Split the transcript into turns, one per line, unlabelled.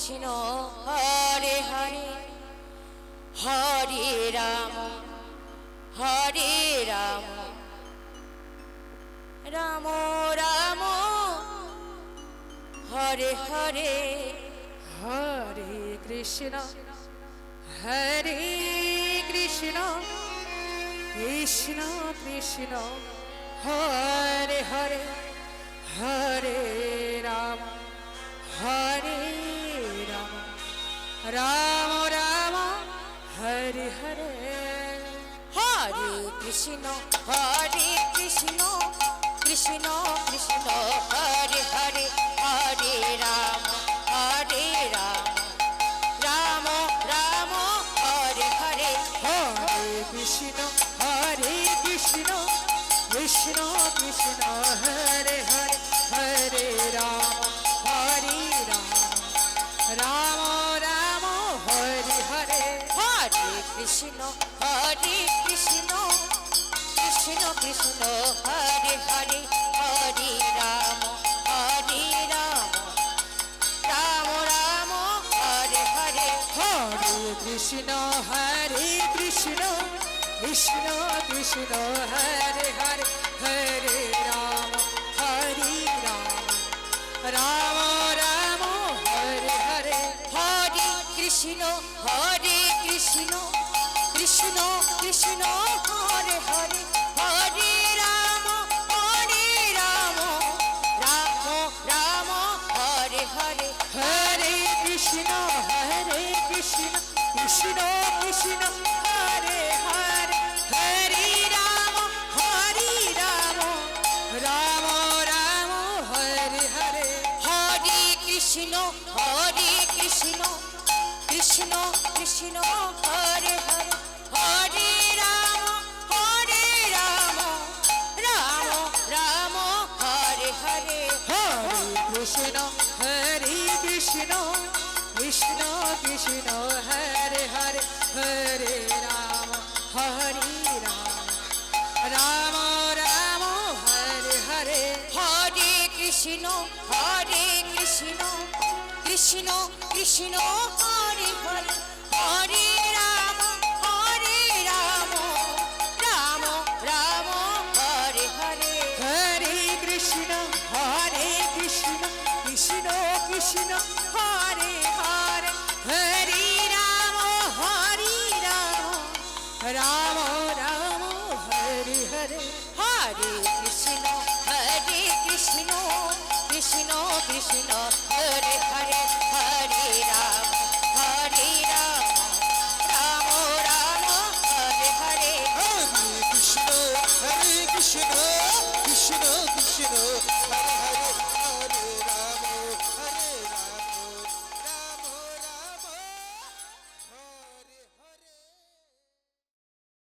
Krishna Hare Hare Hare Ram Ram Ram Hare Hare
Hare Krishna Hare Krishna Krishna Krishna Hare Hare Hare Ram Hare Ram Ram Ram Hare Hare
Hare Krishna Krishna Krishna Hare Hare Hare Ram Ram Ram Hare Hare
Hare Krishna Krishna Krishna Krishna Hare Hare Hare Ram Ram Ram Hare Hare
Hare Krishna Krishna Krishna Krishna Hare Hare Hare Ram Ram Ram Hare Hare
Hare Krishna Krishna Krishna Krishna Hare Hare Hare Ram Ram Ram Hare Hare
Hare Krishna Krishna Krishna Krishna Hare Hare Hare Ram Ram Ram Hare Hare
Hare Krishna Krishna Krishna Krishna Hare Hare Hare Ram Ram Ram Hare Hare
Hare Krishna Krishna Krishna Krishna Hare Hare Hare Ram Ram Ram Hare Hare
Hare Krishna Krishna Krishna Krishna Hare Hare Hare Ram Ram Ram Hare Hare
Hare Krishna Krishna Krishna Krishna Hare Hare Hare Ram Ram Ram Hare Hare
Hare Krishna Krishna Krishna Krishna Hare Hare Hare Ram Ram Ram Hare Hare
Hare Krishna Krishna Krishna Krishna